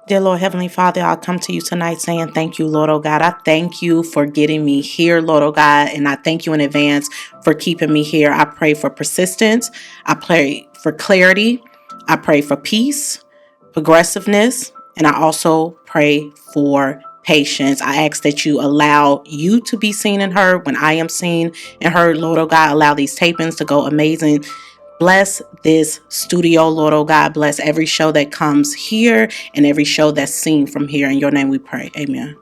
Dear Lord Heavenly Father, I'll come to you tonight saying thank you, Lord, oh God. I thank you for getting me here, Lord, oh God, and I thank you in advance for keeping me here. I pray for persistence. I pray for clarity. I pray for peace, progressiveness, and I also pray for patience. I ask that you allow you to be seen and heard when I am seen and heard, Lord, oh God. Allow these tapings to go amazing. Bless this studio, Lord, oh God. Bless every show that comes here and every show that's seen from here. In your name we pray. Amen.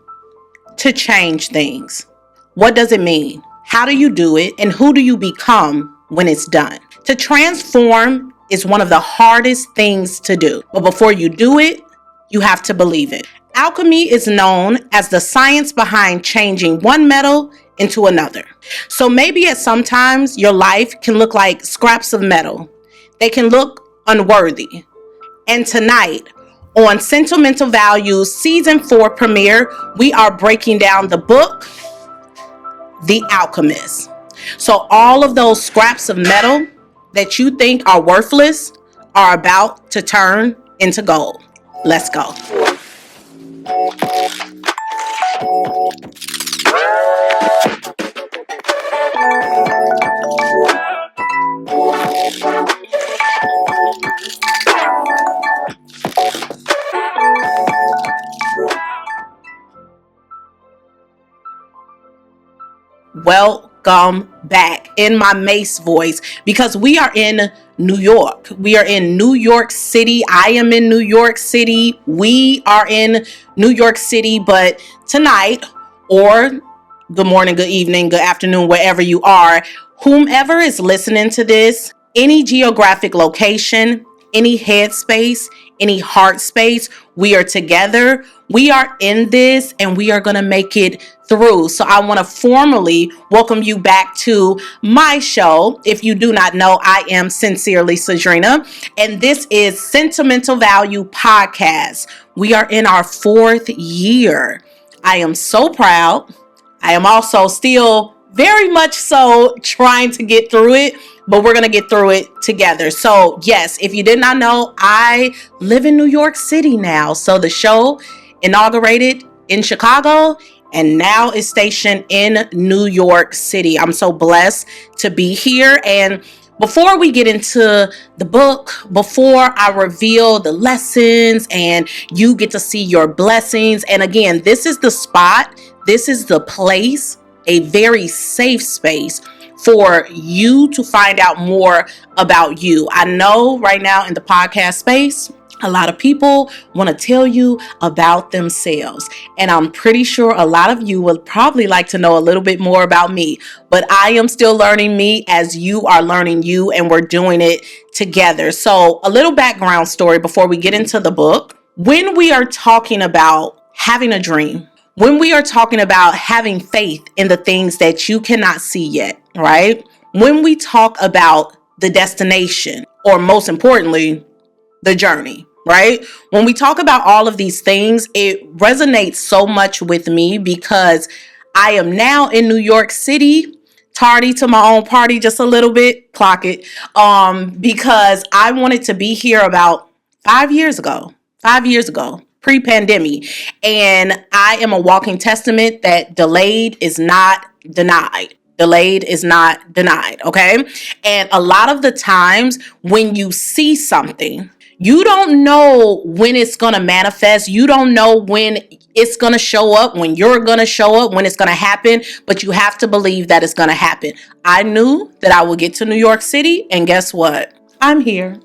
To change things. What does it mean? How do you do it? And who do you become when it's done? To transform is one of the hardest things to do. But before you do it, you have to believe it. Alchemy is known as the science behind changing one metal into another. So maybe at sometimes your life can look like scraps of metal. They can look unworthy. And tonight on Sentimental Value Season 4 premiere, we are breaking down the book, The Alchemist. So all of those scraps of metal that you think are worthless are about to turn into gold. Let's go. Welcome back in my Mace voice, because we are in New York. We are in New York City. I am in New York City. We are in New York City. But tonight, or good morning, good evening, good afternoon, wherever you are, whomever is listening to this, any geographic location, any headspace, any heart space, we are together. We are in this and we are going to make it through. So I want to formally welcome you back to my show. If you do not know, I am sincerely Cedrinna, and this is Sentimental Value Podcast. We are in our 4th year. I am so proud. I am also still very much so trying to get through it, but we're going to get through it together. So yes, if you did not know, I live in New York City now. So the show inaugurated in Chicago and now is stationed in New York City. I'm so blessed to be here. And before we get into the book, before I reveal the lessons and you get to see your blessings, and again, this is the spot, this is the place, a very safe space for you to find out more about you. I know right now in the podcast space, a lot of people want to tell you about themselves. And I'm pretty sure a lot of you would probably like to know a little bit more about me. But I am still learning me as you are learning you, and we're doing it together. So a little background story before we get into the book. When we are talking about having a dream, when we are talking about having faith in the things that you cannot see yet, right? When we talk about the destination, or most importantly, the journey, right? When we talk about all of these things, it resonates so much with me because I am now in New York City, tardy to my own party just a little bit, clock it, because I wanted to be here about 5 years ago, pre-pandemic. And I am a walking testament that delayed is not denied. Delayed is not denied, okay? And a lot of the times when you see something, you don't know when it's going to manifest. You don't know when it's going to show up, when you're going to show up, when it's going to happen, but you have to believe that it's going to happen. I knew that I would get to New York City, and guess what? I'm here.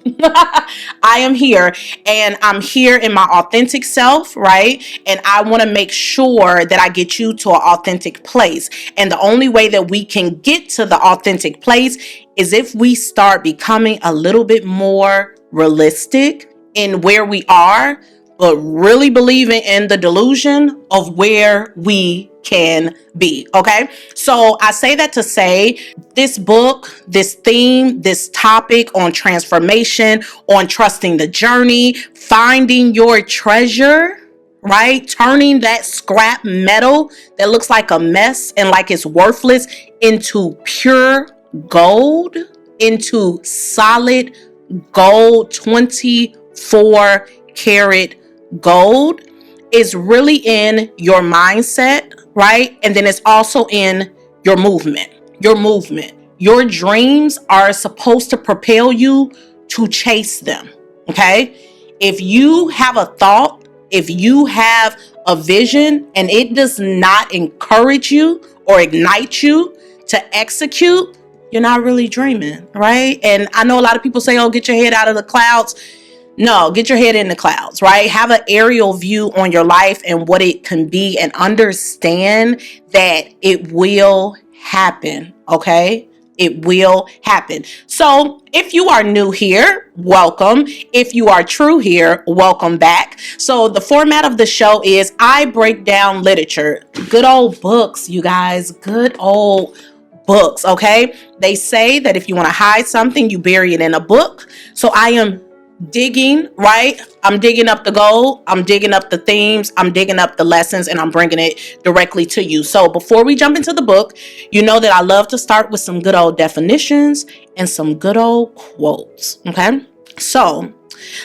I am here, and I'm here in my authentic self, right? And I want to make sure that I get you to an authentic place. And the only way that we can get to the authentic place is if we start becoming a little bit more realistic in where we are, but really believing in the delusion of where we can be. Okay. So I say that to say this book, this theme, this topic on transformation, on trusting the journey, finding your treasure, right? Turning that scrap metal that looks like a mess and like it's worthless into pure gold, into solid gold, 24 karat gold is really in your mindset, right? And then it's also in your movement. Your dreams are supposed to propel you to chase them. Okay? If you have a thought, if you have a vision and it does not encourage you or ignite you to execute, you're not really dreaming, right? And I know a lot of people say, oh, get your head out of the clouds. No, get your head in the clouds, right? Have an aerial view on your life and what it can be, and understand that it will happen, okay? It will happen. So if you are new here, welcome. If you are true here, welcome back. So the format of the show is I break down literature, good old books, you guys, good old books, okay? They say that if you want to hide something, you bury it in a book. So I am digging, right? I'm digging up the gold, I'm digging up the themes, I'm digging up the lessons, and I'm bringing it directly to you. So before we jump into the book, you know that I love to start with some good old definitions and some good old quotes, okay? So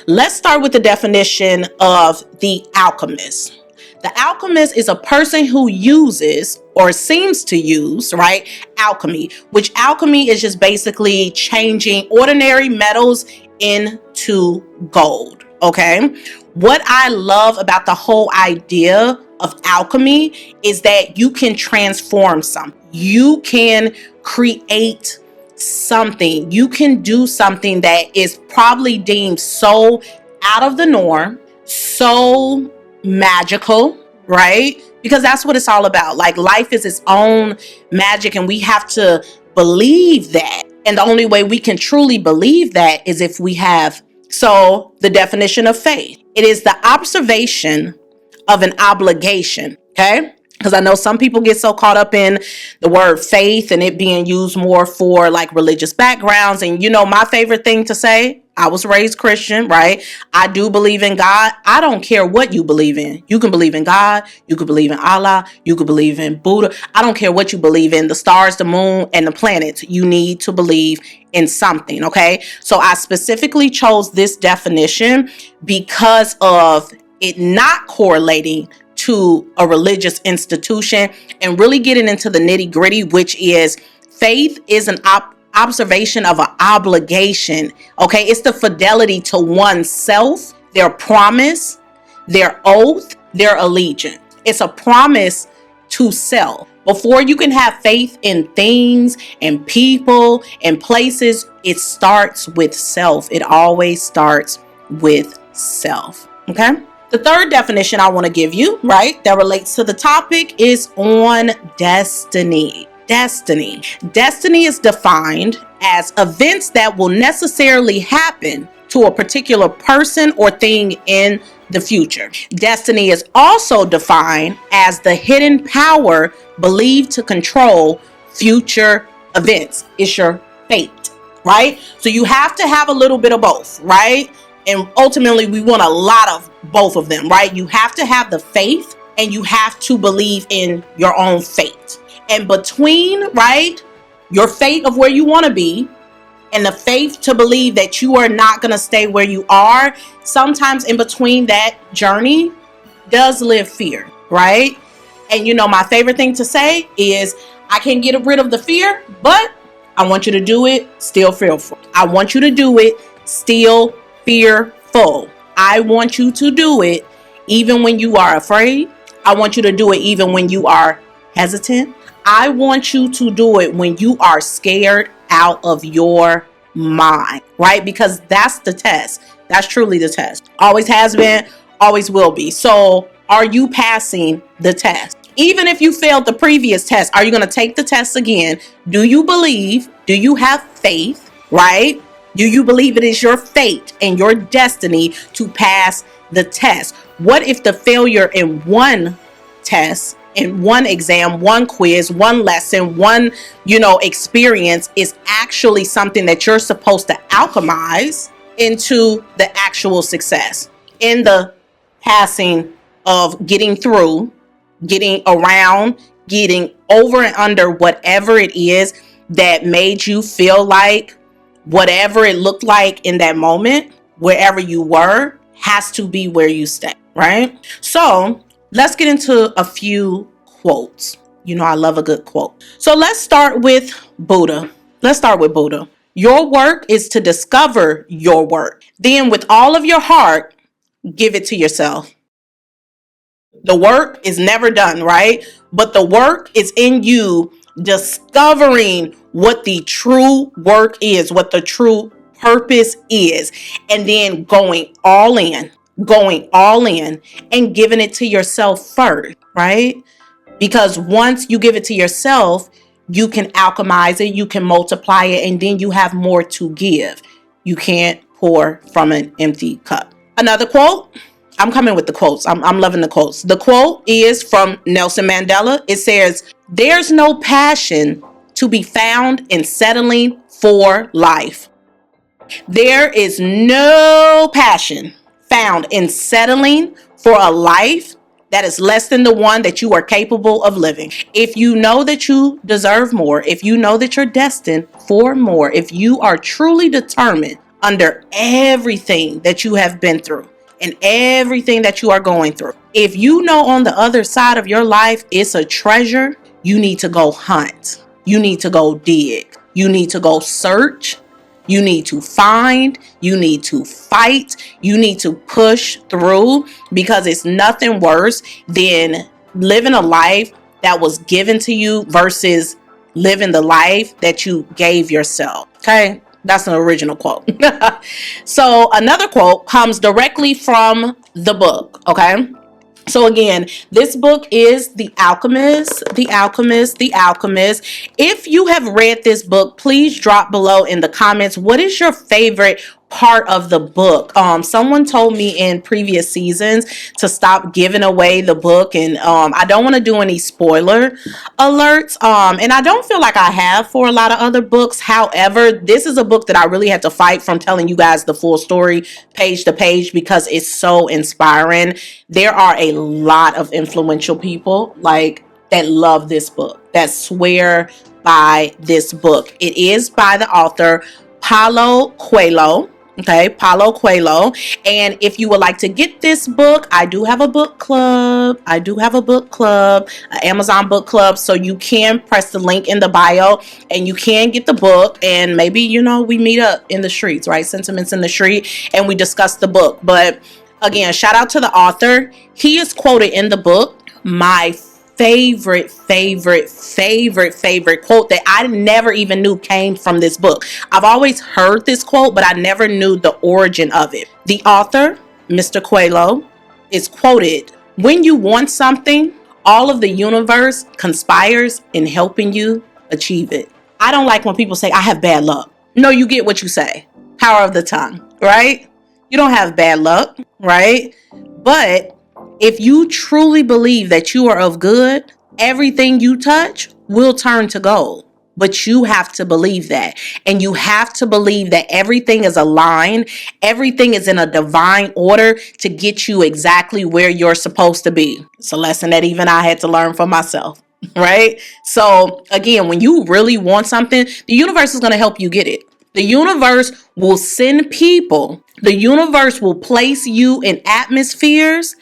let's start with the definition of the alchemist. The alchemist is a person who uses or seems to use, right, alchemy, which alchemy is just basically changing ordinary metals into gold, okay? What I love about the whole idea of alchemy is that you can transform something. You can create something. You can do something that is probably deemed so out of the norm, so magical, right? Because that's what it's all about. Like, life is its own magic, and we have to believe that. And the only way we can truly believe that is if we have. So the definition of faith, it is the observation of an obligation, okay? Because I know some people get so caught up in the word faith and it being used more for like religious backgrounds. And you know, my favorite thing to say, I was raised Christian, right? I do believe in God. I don't care what you believe in. You can believe in God. You could believe in Allah. You could believe in Buddha. I don't care what you believe in. The stars, the moon, and the planets. You need to believe in something, okay? So I specifically chose this definition because of it not correlating to a religious institution and really getting into the nitty gritty, which is faith is an observation of an obligation. Okay, it's the fidelity to oneself, their promise, their oath, their allegiance. It's a promise to self. Before you can have faith in things and people and places, it starts with self. It always starts with self. Okay. The third definition I want to give you, right, that relates to the topic is on destiny. Destiny. Destiny is defined as events that will necessarily happen to a particular person or thing in the future. Destiny is also defined as the hidden power believed to control future events. It's your fate, right? So you have to have a little bit of both, right? And ultimately, we want a lot of both of them, right? You have to have the faith and you have to believe in your own fate. And between, right, your fate of where you want to be and the faith to believe that you are not going to stay where you are, sometimes in between that journey does live fear, right? And you know, my favorite thing to say is I can get rid of the fear, but I want you to do it still fearful. I want you to do it still fearful. I want you to do it even when you are afraid. I want you to do it even when you are hesitant. I want you to do it when you are scared out of your mind, right? Because that's the test. That's truly the test. Always has been, always will be. So are you passing the test? Even if you failed the previous test, are you going to take the test again? Do you believe? Do you have faith, right? Do you believe it is your fate and your destiny to pass the test? What if the failure in one test, in one exam, one quiz, one lesson, one, experience is actually something that you're supposed to alchemize into the actual success in the passing of getting through, getting around, getting over and under whatever it is that made you feel like whatever it looked like in that moment, wherever you were, has to be where you stay. right? So let's get into a few quotes. You know, I love a good quote. So let's start with Buddha. Your work is to discover your work. Then with all of your heart, give it to yourself. The work is never done, right? But the work is in you discovering what the true work is, what the true purpose is, and then going all in and giving it to yourself first, right? Because once you give it to yourself, you can alchemize it, you can multiply it, and then you have more to give. You can't pour from an empty cup. Another quote. I'm coming with the quotes. I'm loving the quotes. The quote is from Nelson Mandela. It says, "There's no passion to be found in settling for life." There is no passion found in settling for a life that is less than the one that you are capable of living. If you know that you deserve more, if you know that you're destined for more, if you are truly determined under everything that you have been through and everything that you are going through, if you know on the other side of your life it's a treasure, you need to go hunt. You need to go dig. You need to go search. You need to find, you need to fight, you need to push through, because it's nothing worse than living a life that was given to you versus living the life that you gave yourself. Okay, that's an original quote. So another quote comes directly from the book. Okay. So again, this book is The Alchemist. If you have read this book, please drop below in the comments, what is your favorite part of the book? Someone told me in previous seasons to stop giving away the book, and I don't want to do any spoiler alerts. And I don't feel like I have for a lot of other books. However, this is a book that I really had to fight from telling you guys the full story page to page because it's so inspiring. There are a lot of influential people that love this book, that swear by this book. It is by the author Paulo Coelho. Okay, Paulo Coelho. And if you would like to get this book, I do have a book club. An Amazon book club. So you can press the link in the bio and you can get the book. And maybe, we meet up in the streets, right? Sentiments in the street, and we discuss the book. But again, shout out to the author. He is quoted in the book. My favorite quote that I never even knew came from this book. I've always heard this quote, but I never knew the origin of it. The author, Mr. Coelho, is quoted, "When you want something, all of the universe conspires in helping you achieve it." I don't like when people say, "I have bad luck." No, you get what you say. Power of the tongue, right? You don't have bad luck, right? But if you truly believe that you are of good, everything you touch will turn to gold. But you have to believe that. And you have to believe that everything is aligned. Everything is in a divine order to get you exactly where you're supposed to be. It's a lesson that even I had to learn for myself, right? So again, when you really want something, the universe is going to help you get it. The universe will send people. The universe will place you in atmospheres.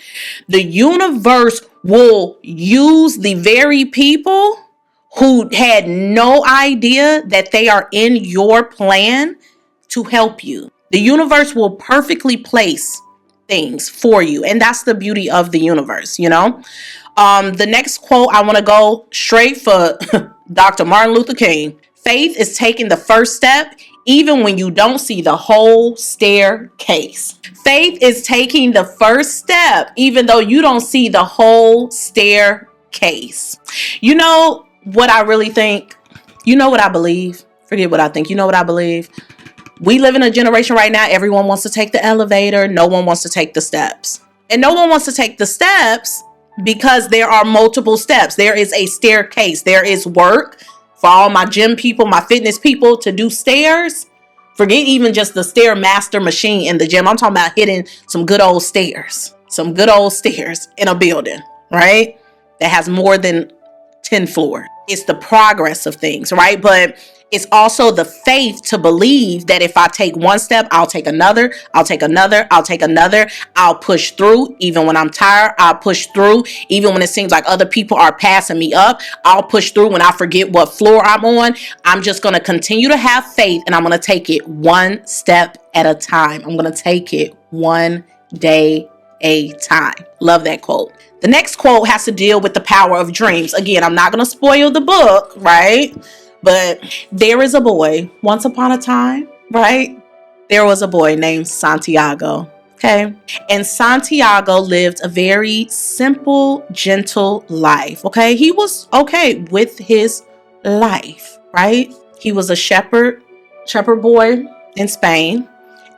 The universe will use the very people who had no idea that they are in your plan to help you. The universe will perfectly place things for you. And that's the beauty of the universe, The next quote, I want to go straight for Dr. Martin Luther King. Faith is taking the first step even when you don't see the whole staircase. Faith is taking the first step even though you don't see the whole staircase. You know what I really think? You know what I believe? Forget what I think. You know what I believe? We live in a generation right now, everyone wants to take the elevator. No one wants to take the steps. And no one wants to take the steps because there are multiple steps. There is a staircase. There is work for all my gym people, my fitness people to do stairs. Forget even just the Stairmaster machine in the gym. I'm talking about hitting some good old stairs. Some good old stairs in a building, right? That has more than 10th floor. It's the progress of things, right? But it's also the faith to believe that if I take one step, I'll take another, I'll take another, I'll take another. I'll push through even when I'm tired. I'll push through even when it seems like other people are passing me up. I'll push through when I forget what floor I'm on. I'm just going to continue to have faith, and I'm going to take it one step at a time. I'm going to take it one day a time. Love that quote. The next quote has to deal with the power of dreams. Again, I'm not going to spoil the book, right? But there is a boy, once upon a time, right? There was a boy named Santiago, okay? And Santiago lived a very simple, gentle life, okay? He was okay with his life, right? He was a shepherd boy in Spain.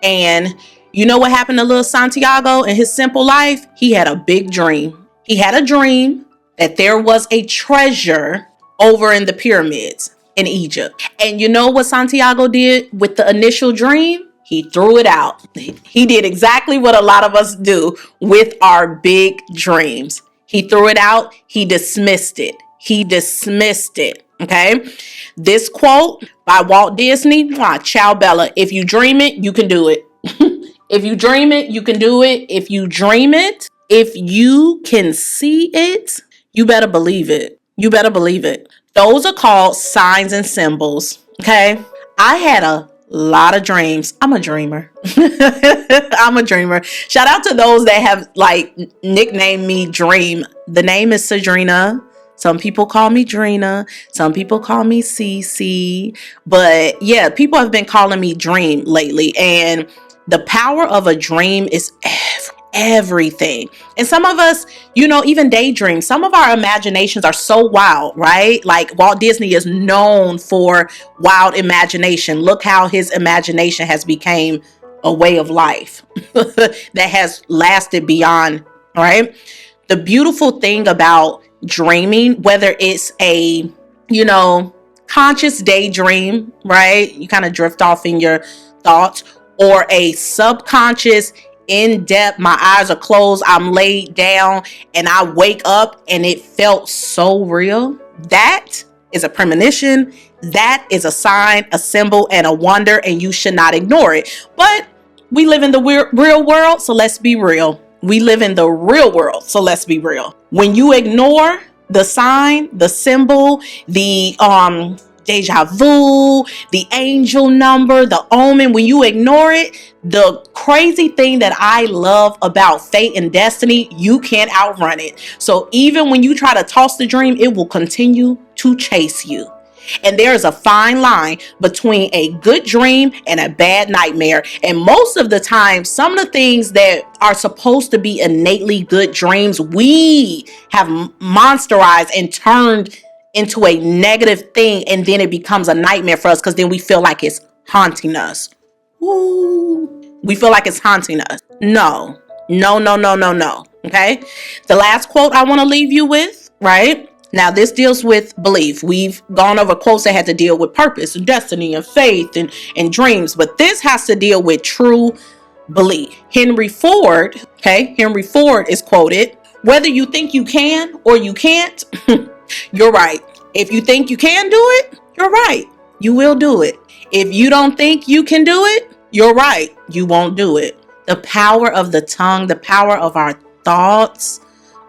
And you know what happened to little Santiago in his simple life? He had a big dream. He had a dream that there was a treasure over in the pyramids in Egypt. And you know what Santiago did with the initial dream? He threw it out. He did exactly what a lot of us do with our big dreams. He threw it out. He dismissed it. Okay. This quote by Walt Disney, ciao Bella. If you dream it, you can do it. If you dream it, you can do it. If you dream it, if you can see it, you better believe it. You better believe it. Those are called signs and symbols. Okay. I had a lot of dreams. I'm a dreamer. I'm a dreamer. Shout out to those that have nicknamed me Dream. The name is Cedrinna. Some people call me Drina. Some people call me Cece. But yeah, people have been calling me Dream lately. And the power of a dream is everything. And some of us, even daydream, some of our imaginations are so wild, right? Like Walt Disney is known for wild imagination. Look how his imagination has become a way of life that has lasted beyond, right? The beautiful thing about dreaming, whether it's a, conscious daydream, right? You kind of drift off in your thoughts, or a subconscious in depth, my eyes are closed, I'm laid down, and I wake up and it felt so real. That is a premonition. That is a sign, a symbol, and a wonder, and you should not ignore it. But we live in the real world, so let's be real. We live in the real world, so let's be real. When you ignore the sign, the symbol, the deja vu, the angel number, the omen, when you ignore it, the crazy thing that I love about fate and destiny, you can't outrun it. So even when you try to toss the dream, it will continue to chase you. And there is a fine line between a good dream and a bad nightmare. And most of the time, some of the things that are supposed to be innately good dreams, we have monsterized and turned into a negative thing, and then it becomes a nightmare for us because then we feel like it's haunting us. Ooh, we feel like it's haunting us. No. Okay? The last quote I want to leave you with, right? Now, this deals with belief. We've gone over quotes that had to deal with purpose and destiny and faith and dreams, but this has to deal with true belief. Henry Ford is quoted, "Whether you think you can or you can't, you're right. If you think you can do it, you're right. You will do it. If you don't think you can do it, you're right. You won't do it." The power of the tongue, the power of our thoughts.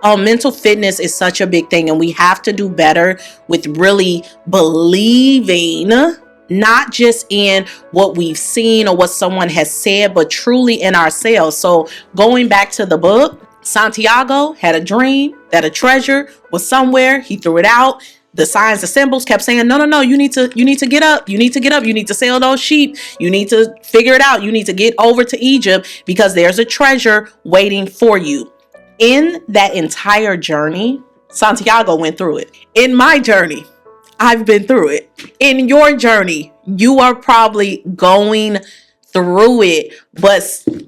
Oh, mental fitness is such a big thing, and we have to do better with really believing, not just in what we've seen or what someone has said, but truly in ourselves. So going back to the book, Santiago had a dream that a treasure was somewhere. He threw it out. The signs, the symbols kept saying, no, you need to get up. You need to get up. You need to sell those sheep. You need to figure it out. You need to get over to Egypt because there's a treasure waiting for you. In that entire journey, Santiago went through it. In my journey, I've been through it. In your journey, you are probably going through it. But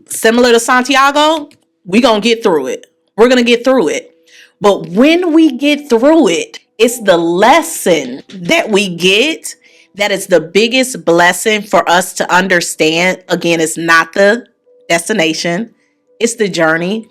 similar to Santiago, we're going to get through it. We're going to get through it. But when we get through it, it's the lesson that we get that is the biggest blessing for us to understand. Again, it's not the destination. It's the journey.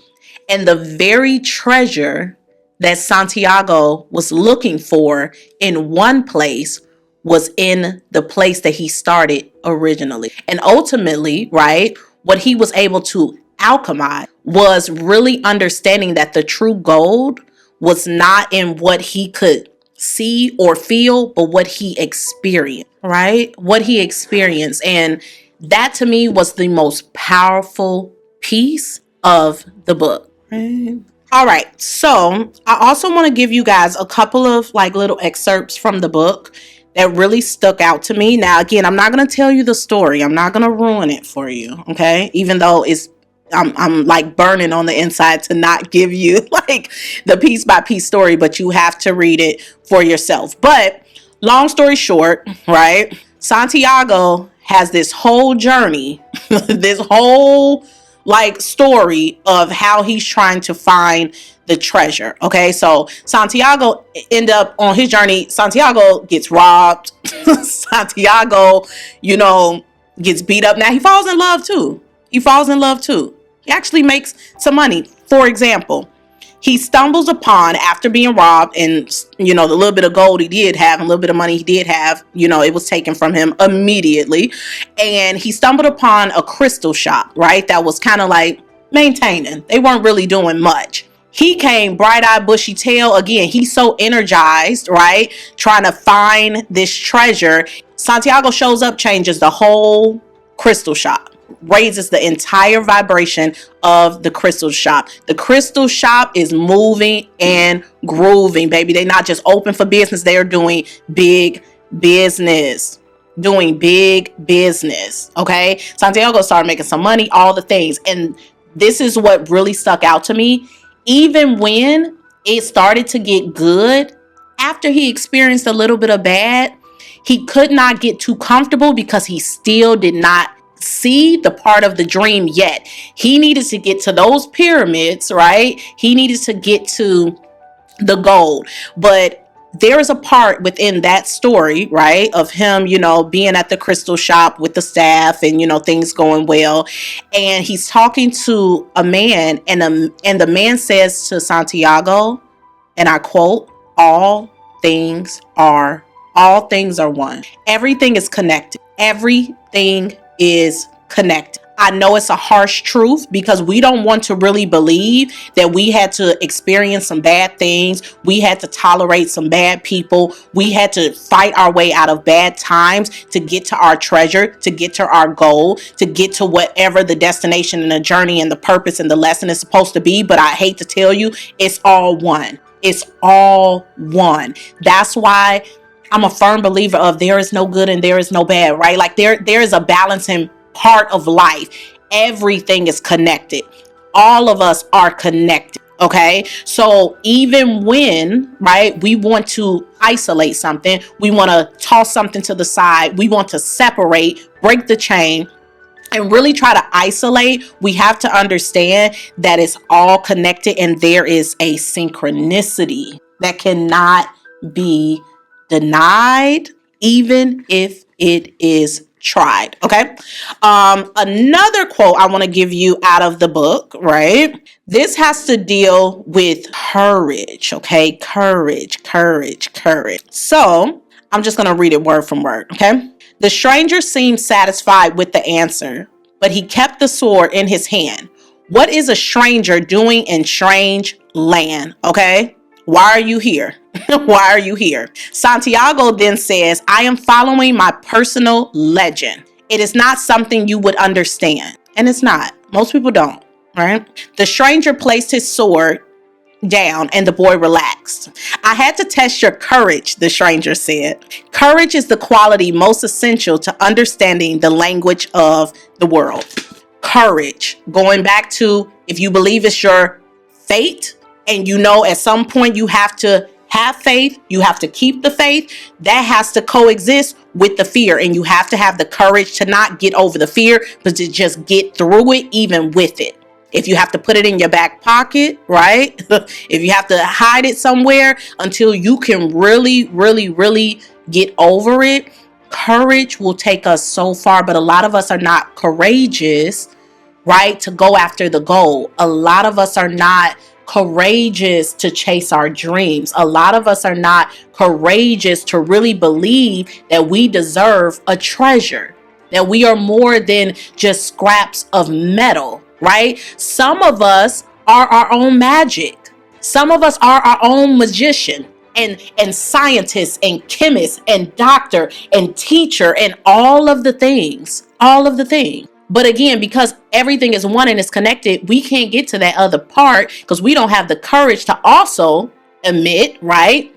And the very treasure that Santiago was looking for in one place was in the place that he started originally. And ultimately, right, what he was able to alchemize was really understanding that the true gold was not in what he could see or feel, but what he experienced, right? What he experienced. And that to me was the most powerful piece of the book. Right. All right. So I also want to give you guys a couple of like little excerpts from the book that really stuck out to me. Now, again, I'm not going to tell you the story. I'm not going to ruin it for you. Okay. Even though I'm like burning on the inside to not give you like the piece by piece story, but you have to read it for yourself. But long story short, right? Santiago has this whole journey, this whole like story of how he's trying to find the treasure. Okay, so Santiago end up on his journey. Santiago gets robbed. Santiago, gets beat up. Now he falls in love too. He actually makes some money. For example, he stumbles upon, after being robbed, and the little bit of gold he did have, and a little bit of money he did have, it was taken from him immediately. And he stumbled upon a crystal shop, right? That was kind of like maintaining. They weren't really doing much. He came bright-eyed, bushy-tailed. Again, he's so energized, right? Trying to find this treasure. Santiago shows up, changes the whole crystal shop, raises the entire vibration of the crystal shop. The crystal shop is moving and grooving, baby. They're not just open for business. They're doing big business. Okay. Santiago started making some money, all the things. And this is what really stuck out to me. Even when it started to get good, after he experienced a little bit of bad, he could not get too comfortable because he still did not see the part of the dream yet. He needed to get to those pyramids, right? He needed to get to the gold. But there is a part within that story, right, of him, being at the crystal shop with the staff and, things going well. And he's talking to a man, and the man says to Santiago, and I quote, all things are one. Everything is connected. Everything is connected. I know it's a harsh truth because we don't want to really believe that we had to experience some bad things. We had to tolerate some bad people. We had to fight our way out of bad times to get to our treasure, to get to our goal, to get to whatever the destination and the journey and the purpose and the lesson is supposed to be. But I hate to tell you, it's all one. It's all one. That's why I'm a firm believer of there is no good and there is no bad, right? Like there is a balancing part of life. Everything is connected. All of us are connected. Okay. So even when, right, we want to isolate something, we want to toss something to the side, we want to separate, break the chain, and really try to isolate, we have to understand that it's all connected and there is a synchronicity that cannot be denied, even if it is tried. Okay. Another quote I want to give you out of the book, right? This has to deal with courage. Okay. Courage. So I'm just going to read it word from word. Okay. The stranger seemed satisfied with the answer, but he kept the sword in his hand. What is a stranger doing in strange land? Okay. Why are you here? Why are you here? Santiago then says, I am following my personal legend. It is not something you would understand. And it's not. Most people don't, right? The stranger placed his sword down and the boy relaxed. I had to test your courage, the stranger said. Courage is the quality most essential to understanding the language of the world. Courage. Going back to, if you believe it's your fate, and at some point you have to have faith, you have to keep the faith, that has to coexist with the fear. And you have to have the courage to not get over the fear, but to just get through it, even with it. If you have to put it in your back pocket, right? If you have to hide it somewhere until you can really, really, really get over it, courage will take us so far. But a lot of us are not courageous, right, to go after the goal. A lot of us are not courageous to chase our dreams. A lot of us are not courageous to really believe that we deserve a treasure, that we are more than just scraps of metal, right? Some of us are our own magic. Some of us are our own magician and scientist and chemist and doctor and teacher and all of the things, all of the things. But again, because everything is one and is connected, we can't get to that other part because we don't have the courage to also admit, right?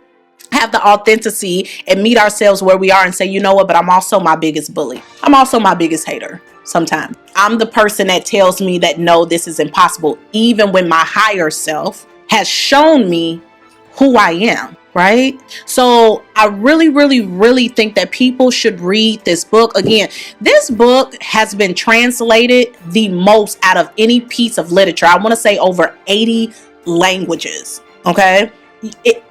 Have the authenticity and meet ourselves where we are and say, you know what, but I'm also my biggest bully. I'm also my biggest hater sometimes. I'm the person that tells me that no, this is impossible, even when my higher self has shown me who I am, right? So I really think that people should read this book. Again, this book has been translated the most out of any piece of literature. I want to say over 80 languages, okay?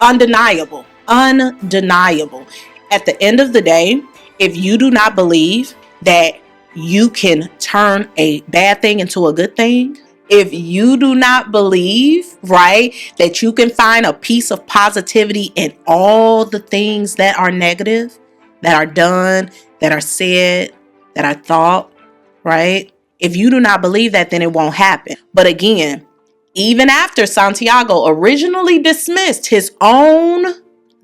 Undeniable. At the end of the day, if you do not believe that you can turn a bad thing into a good thing, if you do not believe, right, that you can find a piece of positivity in all the things that are negative, that are done, that are said, that are thought, right? If you do not believe that, then it won't happen. But again, even after Santiago originally dismissed his own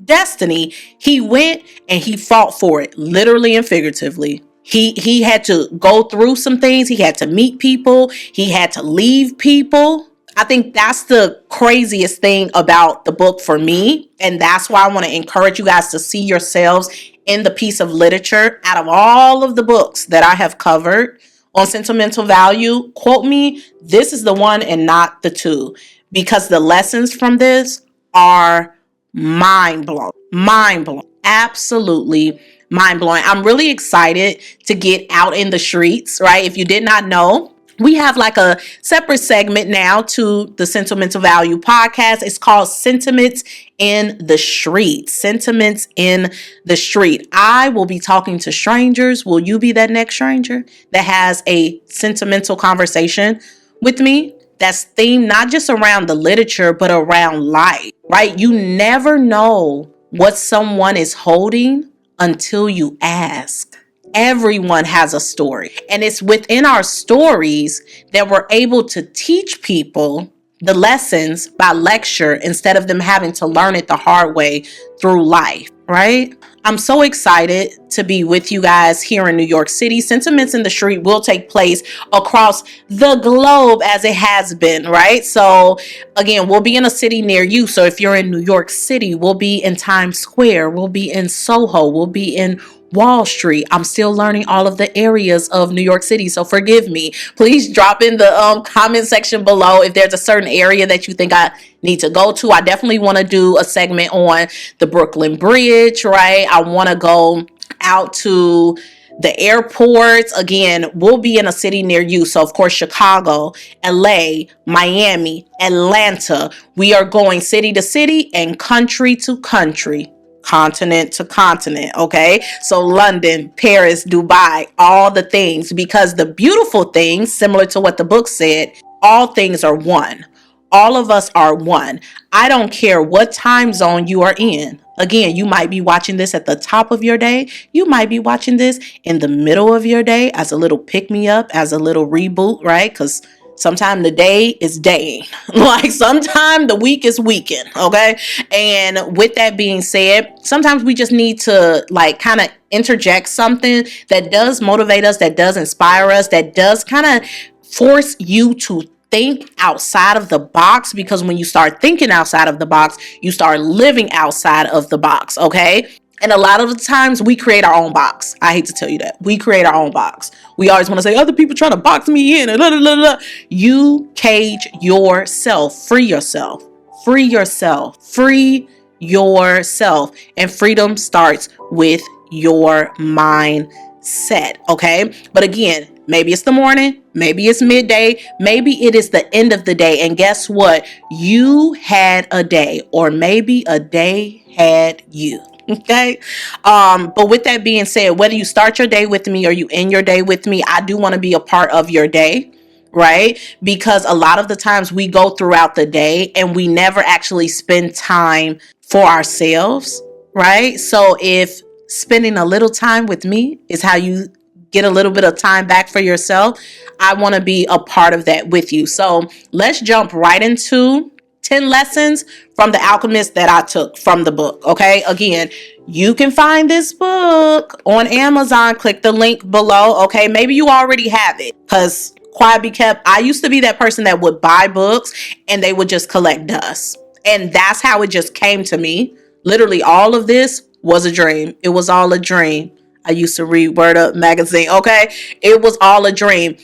destiny, he went and he fought for it, literally and figuratively. He had to go through some things. He had to meet people. He had to leave people. I think that's the craziest thing about the book for me. And that's why I want to encourage you guys to see yourselves in the piece of literature. Out of all of the books that I have covered on sentimental value, quote me, this is the one and not the two. Because the lessons from this are mind-blowing. Mind-blowing. Absolutely mind-blowing. I'm really excited to get out in the streets, right? If you did not know, we have like a separate segment now to the Sentimental Value Podcast. It's called Sentiments in the Street. Sentiments in the Street. I will be talking to strangers. Will you be that next stranger that has a sentimental conversation with me? That's themed not just around the literature, but around life, right? You never know what someone is holding until you ask. Everyone has a story, and it's within our stories that we're able to teach people the lessons by lecture instead of them having to learn it the hard way through life, right? I'm so excited to be with you guys here in New York City. Sentiments in the Street will take place across the globe as it has been, right? So again, we'll be in a city near you. So if you're in New York City, we'll be in Times Square, we'll be in Soho, we'll be in Wall Street. I'm still learning all of the areas of New York City, so forgive me. Please drop in the comment section below if there's a certain area that you think I need to go to. I definitely want to do a segment on the Brooklyn Bridge, right? I want to go out to the airports. Again, we'll be in a city near you. So of course, Chicago, LA, Miami, Atlanta. We are going city to city and country to country. Continent to continent, okay? So London, Paris, Dubai, all the things, because the beautiful things, similar to what the book said, all things are one. All of us are one. I don't care what time zone you are in. Again, you might be watching this at the top of your day. You might be watching this in the middle of your day as a little pick-me-up, as a little reboot, right? Because sometimes the day is daying. Like sometimes the week is weekend, okay? And with that being said, sometimes we just need to like kind of interject something that does motivate us, that does inspire us, that does kind of force you to think outside of the box, because when you start thinking outside of the box, you start living outside of the box, okay? And a lot of the times we create our own box. I hate to tell you that. We create our own box. We always want to say other people trying to box me in and blah, blah, blah, blah. You cage yourself. Free yourself. Free yourself. Free yourself. And freedom starts with your mindset, okay? But again, maybe it's the morning, maybe it's midday, maybe it is the end of the day. And guess what? You had a day, or maybe a day had you. Okay. But with that being said, whether you start your day with me or you end your day with me, I do want to be a part of your day, right? Because a lot of the times we go throughout the day and we never actually spend time for ourselves, right? So if spending a little time with me is how you get a little bit of time back for yourself, I want to be a part of that with you. So let's jump right into 10 lessons from the Alchemist that I took from the book. Okay. Again, you can find this book on Amazon. Click the link below. Okay. Maybe you already have it, because quiet be kept, I used to be that person that would buy books and they would just collect dust. And that's how it just came to me. Literally all of this was a dream. It was all a dream. I used to read Word Up magazine. Okay. It was all a dream.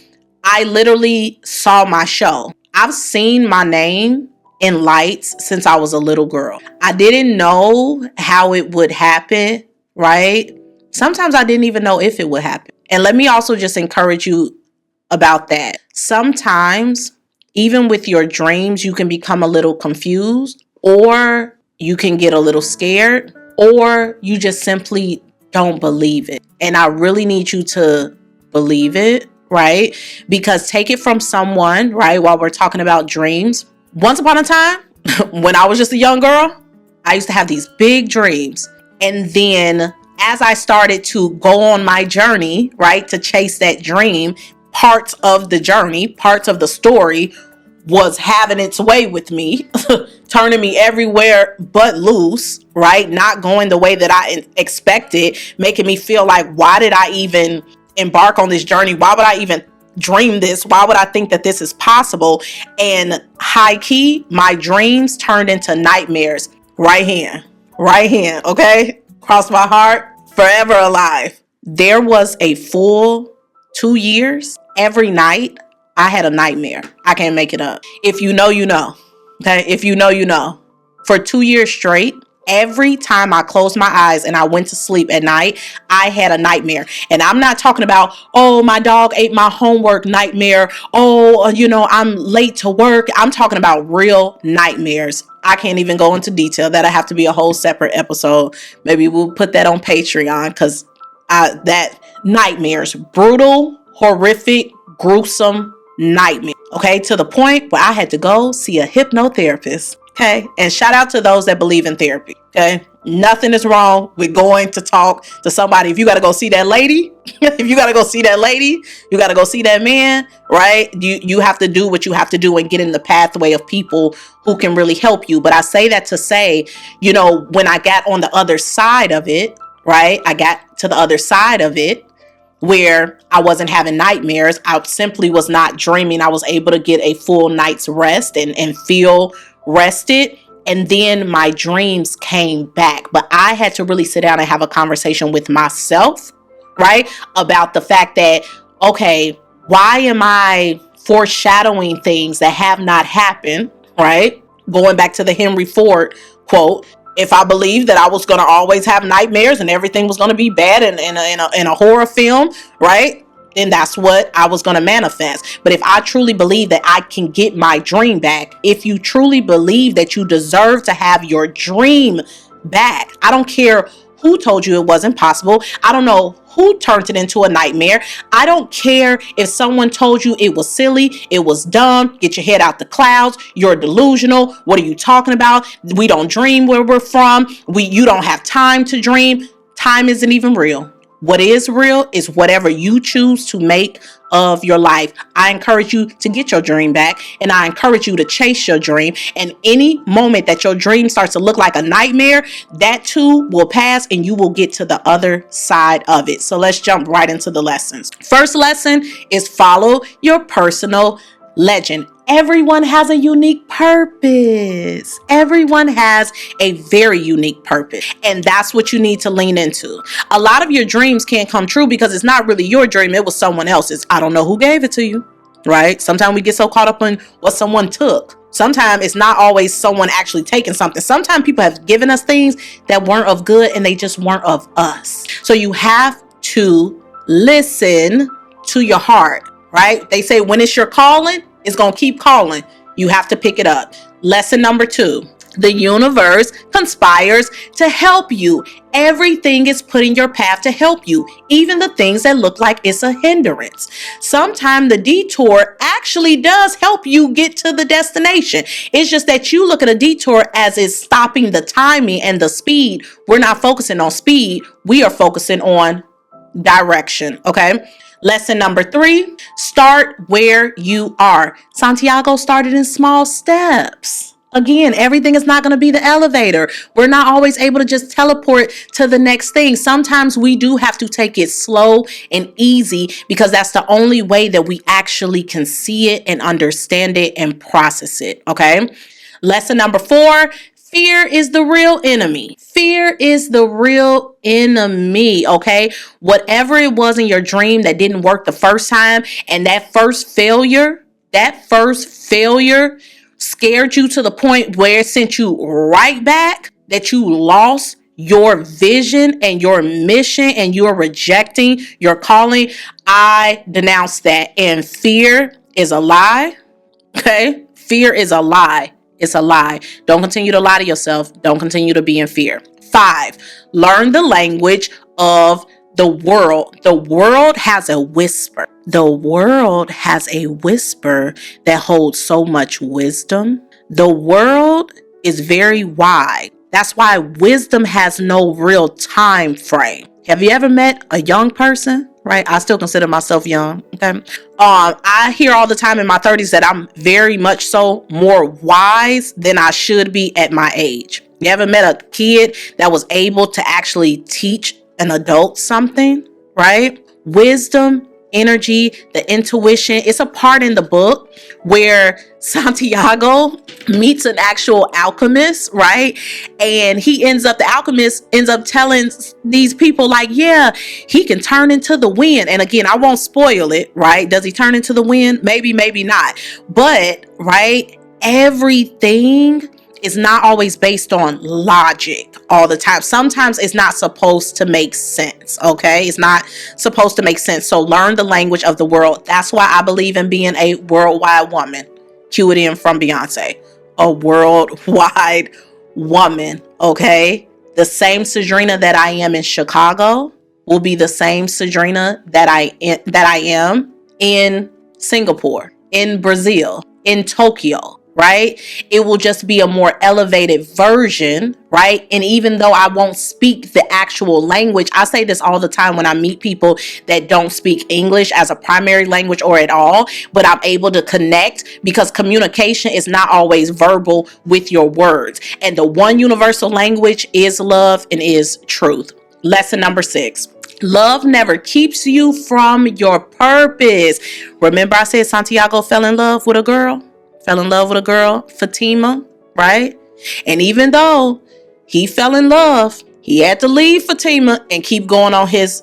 I literally saw my show. I've seen my name in lights since I was a little girl. I didn't know how it would happen, right? Sometimes I didn't even know if it would happen. And let me also just encourage you about that. Sometimes, even with your dreams, you can become a little confused, or you can get a little scared, or you just simply don't believe it. And I really need you to believe it, right? Because take it from someone, right? While we're talking about dreams, once upon a time, when I was just a young girl, I used to have these big dreams. And then as I started to go on my journey, right, to chase that dream, parts of the journey, parts of the story was having its way with me, turning me everywhere but loose, right? Not going the way that I expected, making me feel like, why did I even embark on this journey? Why would I even dream this? Why would I think that this is possible? And high key, my dreams turned into nightmares. Right hand, okay? Cross my heart, forever alive. There was a full 2 years. Every night I had a nightmare. I can't make it up. If you know, you know. Okay? If you know, you know. For 2 years straight, every time I closed my eyes and I went to sleep at night, I had a nightmare. And I'm not talking about, oh, my dog ate my homework nightmare. Oh, I'm late to work. I'm talking about real nightmares. I can't even go into detail. That'll have to be a whole separate episode. Maybe we'll put that on Patreon, because that nightmares, brutal, horrific, gruesome nightmare. Okay, to the point where I had to go see a hypnotherapist. Okay, and shout out to those that believe in therapy. Okay, nothing is wrong with going to talk to somebody. If you got to go see that lady, if you got to go see that lady, you got to go see that man, right? You have to do what you have to do and get in the pathway of people who can really help you. But I say that to say, when I got on the other side of it, right? I got to the other side of it, where I wasn't having nightmares. I simply was not dreaming. I was able to get a full night's rest and feel rested. And then my dreams came back. But I had to really sit down and have a conversation with myself, right? About the fact that, okay, why am I foreshadowing things that have not happened, right? Going back to the Henry Ford quote, if I believed that I was going to always have nightmares and everything was going to be bad in a horror film, right? Then that's what I was going to manifest. But if I truly believe that I can get my dream back, if you truly believe that you deserve to have your dream back, I don't care who told you it wasn't possible. I don't know who turned it into a nightmare. I don't care if someone told you it was silly, it was dumb, get your head out the clouds, you're delusional. What are you talking about? We don't dream where we're from. You don't have time to dream. Time isn't even real. What is real is whatever you choose to make of your life. I encourage you to get your dream back, and I encourage you to chase your dream. And any moment that your dream starts to look like a nightmare, that too will pass and you will get to the other side of it. So let's jump right into the lessons. First lesson is follow your personal legend. Everyone has a unique purpose. Everyone has a very unique purpose. And that's what you need to lean into. A lot of your dreams can't come true because it's not really your dream. It was someone else's. I don't know who gave it to you, right? Sometimes we get so caught up in what someone took. Sometimes it's not always someone actually taking something. Sometimes people have given us things that weren't of good and they just weren't of us. So you have to listen to your heart, right? They say when it's your calling, it's going to keep calling. You have to pick it up. Lesson number 2, The universe conspires to help you. Everything is put in your path to help you, even the things that look like it's a hindrance. Sometimes the detour actually does help you get to the destination. It's just that you look at a detour as it's stopping the timing and the speed. We're not focusing on speed. We are focusing on direction. Okay. Lesson number 3, start where you are. Santiago started in small steps. Again, everything is not going to be the elevator. We're not always able to just teleport to the next thing. Sometimes we do have to take it slow and easy because that's the only way that we actually can see it and understand it and process it. Okay. Lesson number 4, fear is the real enemy. Fear is the real enemy, okay? Whatever it was in your dream that didn't work the first time, and that first failure scared you to the point where it sent you right back, that you lost your vision and your mission and you're rejecting your calling. I denounce that. And fear is a lie, okay? Fear is a lie. It's a lie. Don't continue to lie to yourself. Don't continue to be in fear. 5, learn the language of the world. The world has a whisper. The world has a whisper that holds so much wisdom. The world is very wide. That's why wisdom has no real time frame. Have you ever met a young person? Right? I still consider myself young. Okay. I hear all the time in my 30s that I'm very much so more wise than I should be at my age. You ever met a kid that was able to actually teach an adult something? Right? Wisdom, energy, the intuition. It's a part in the book where Santiago meets an actual alchemist, right? And the alchemist ends up telling these people like, yeah, he can turn into the wind. And again, I won't spoil it, right? Does he turn into the wind? Maybe, maybe not. But, right, everything is not always based on logic all the time. Sometimes it's not supposed to make sense, okay? It's not supposed to make sense. So learn the language of the world. That's why I believe in being a worldwide woman. Cue it in from Beyonce. A worldwide woman, okay? The same Cedrinna that I am in Chicago will be the same Cedrinna that I am in Singapore, in Brazil, in Tokyo. Right? It will just be a more elevated version, right? And even though I won't speak the actual language, I say this all the time when I meet people that don't speak English as a primary language or at all, but I'm able to connect because communication is not always verbal with your words. And the one universal language is love and is truth. Lesson number 6. Love never keeps you from your purpose. Remember I said Santiago fell in love with a girl? Fatima, right? And even though he fell in love, he had to leave Fatima and keep going on his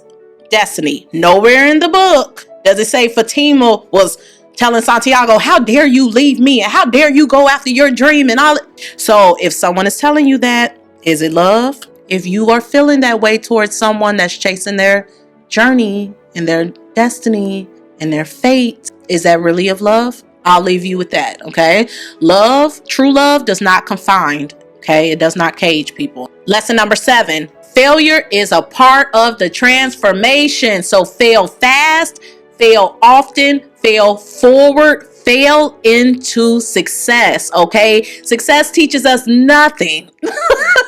destiny. Nowhere in the book does it say Fatima was telling Santiago, how dare you leave me? And how dare you go after your dream and all. So if someone is telling you that, is it love? If you are feeling that way towards someone that's chasing their journey and their destiny and their fate, is that really of love? I'll leave you with that, okay? Love, true love does not confine, okay? It does not cage people. Lesson number 7, failure is a part of the transformation. So fail fast, fail often, fail forward, fail into success, okay? Success teaches us nothing.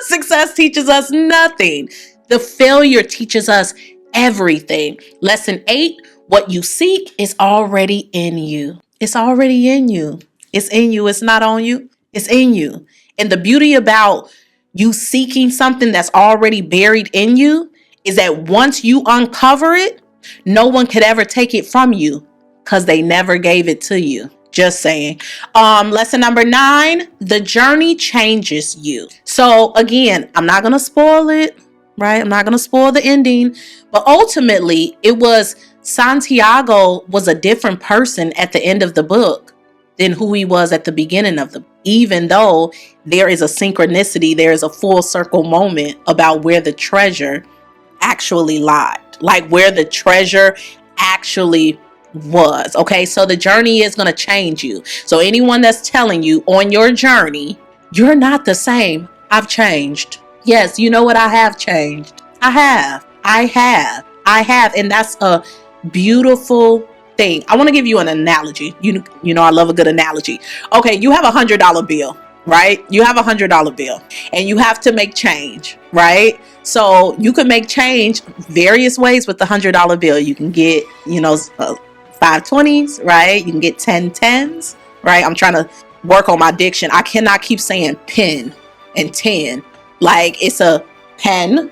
Success teaches us nothing. The failure teaches us everything. Lesson 8, what you seek is already in you. It's already in you. It's in you. It's not on you. It's in you. And the beauty about you seeking something that's already buried in you is that once you uncover it, no one could ever take it from you because they never gave it to you. Just saying. Lesson number 9, the journey changes you. So again, I'm not going to spoil it, right? I'm not going to spoil the ending, but ultimately it was Santiago was a different person at the end of the book than who he was at the beginning of the book. Even though there is a synchronicity, there is a full circle moment about where the treasure actually lied, like where the treasure actually was. Okay, so the journey is going to change you. So anyone that's telling you on your journey You're not the same. I've changed. Yes, you know what? I have changed. I have. I have. I have. And that's a beautiful thing. I want to give you an analogy. You know I love a good analogy. Okay, you have $100 bill, right? You have $100 bill and you have to make change, right? So you can make change various ways with the $100 bill. You can get, 5 20s, right? You can get 10 10s, right? I'm trying to work on my diction. I cannot keep saying pen and 10 like it's a pen.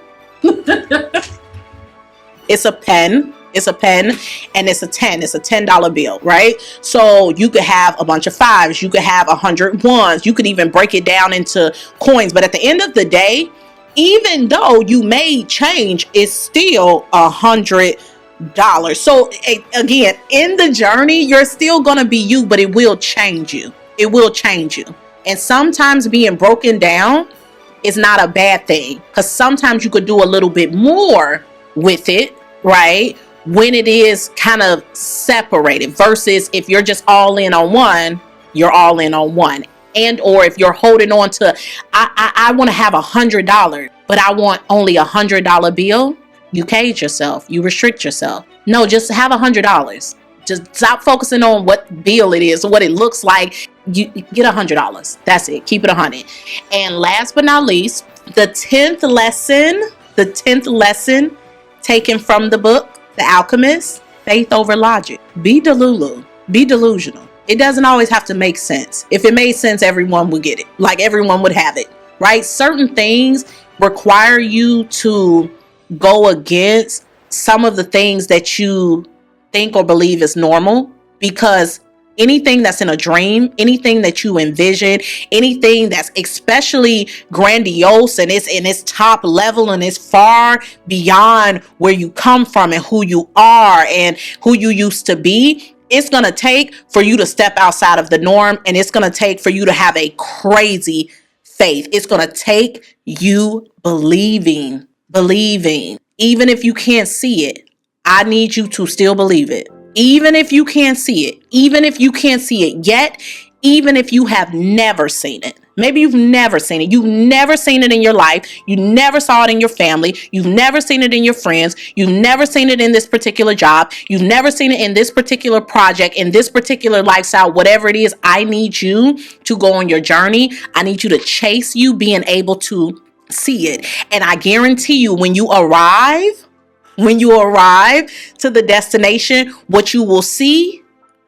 It's a pen. It's a pen and it's a 10. It's a $10 bill, right? So you could have a bunch of fives. You could have 100 ones. You could even break it down into coins. But at the end of the day, even though you made change, it's still $100. So again, in the journey, you're still going to be you, but it will change you. It will change you. And sometimes being broken down is not a bad thing, because sometimes you could do a little bit more with it, right? When it is kind of separated versus if you're just all in on one, you're all in on one. And or if you're holding on to, I want to have $100, but I want only $100 bill, you cage yourself, you restrict yourself. No, just have $100. Just stop focusing on what bill it is, what it looks like. You get $100. That's it. Keep it 100. And last but not least, the 10th lesson taken from the book, The Alchemist, faith over logic. Be delulu. Be delusional. It doesn't always have to make sense. If it made sense, everyone would get it. Like everyone would have it, right? Certain things require you to go against some of the things that you think or believe is normal, because anything that's in a dream, anything that you envision, anything that's especially grandiose and it's top level and it's far beyond where you come from and who you are and who you used to be, it's going to take for you to step outside of the norm, and it's going to take for you to have a crazy faith. It's going to take you believing, even if you can't see it. I need you to still believe it. Even if you can't see it, even if you can't see it yet, even if you have never seen it. Maybe you've never seen it. You've never seen it in your life. You never saw it in your family. You've never seen it in your friends. You've never seen it in this particular job. You've never seen it in this particular project, in this particular lifestyle, whatever it is. I need you to go on your journey. I need you to chase you being able to see it. And I guarantee you, when you arrive to the destination, what you will see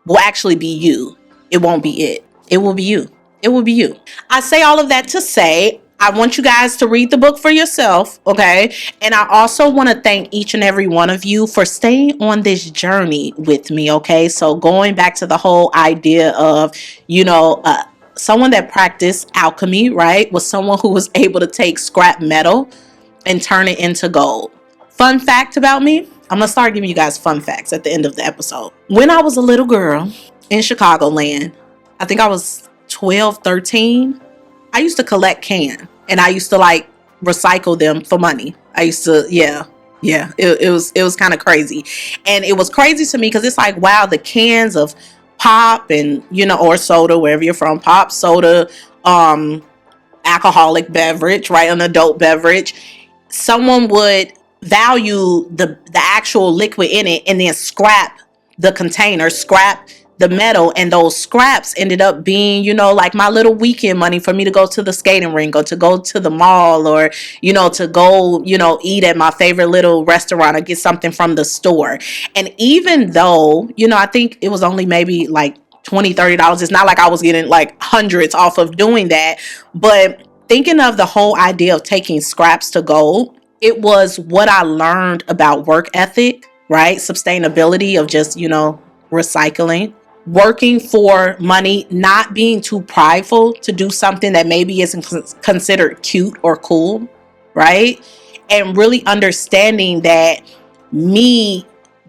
will actually be you. It won't be it. It will be you. It will be you. I say all of that to say, I want you guys to read the book for yourself, okay? And I also want to thank each and every one of you for staying on this journey with me, okay? So going back to the whole idea of, someone that practiced alchemy, right, was someone who was able to take scrap metal and turn it into gold. Fun fact about me, I'm going to start giving you guys fun facts at the end of the episode. When I was a little girl in Chicagoland, I think I was 12, 13, I used to collect cans and I used to recycle them for money. I used to, it was kind of crazy. And it was crazy to me because it's like, wow, the cans of pop and, or soda, wherever you're from, pop, soda, alcoholic beverage, right? An adult beverage. Someone would value the actual liquid in it and then scrap the container, scrap the metal, and those scraps ended up being, like my little weekend money for me to go to the skating rink or to go to the mall or, to go, eat at my favorite little restaurant or get something from the store. And even though, I think it was only maybe like $20, $30. It's not like I was getting like hundreds off of doing that. But thinking of the whole idea of taking scraps to gold, it was what I learned about work ethic, right? Sustainability of just, recycling, working for money, not being too prideful to do something that maybe isn't considered cute or cool, right? And really understanding that me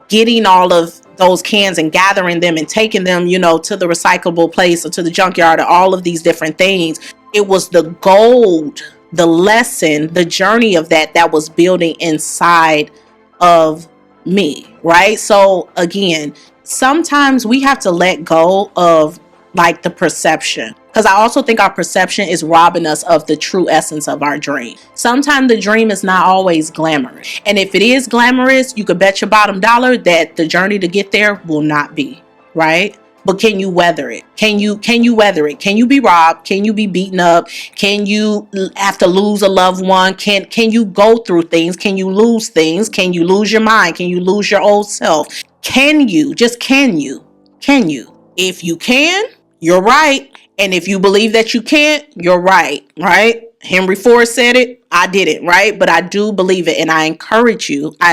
getting all of those cans and gathering them and taking them, to the recyclable place or to the junkyard or all of these different things, it was the gold, the lesson, the journey of that was building inside of me, right? So again, sometimes we have to let go of the perception, Because I also think our perception is robbing us of the true essence of our dream. Sometimes the dream is not always glamorous. And if it is glamorous, you could bet your bottom dollar that the journey to get there will not be, right? But can you weather it? Can you weather it? Can you be robbed? Can you be beaten up? Can you have to lose a loved one? Can you go through things? Can you lose things? Can you lose your mind? Can you lose your old self? Can you? Just can you? Can you? If you can, you're right. And if you believe that you can't, you're right, right? Henry Ford said it. I didn't, right? But I do believe it. And I encourage you to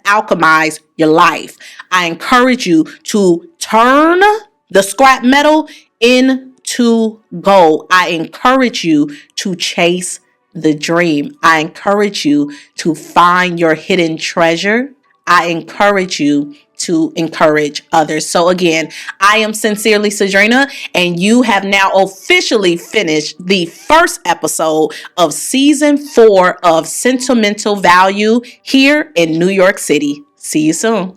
alchemize your life. I encourage you to turn the scrap metal into gold. I encourage you to chase the dream. I encourage you to find your hidden treasure. I encourage you to encourage others. So again, I am sincerely Cedrinna, and you have now officially finished the first episode of season 4 of Sentimental Value here in New York City. See you soon.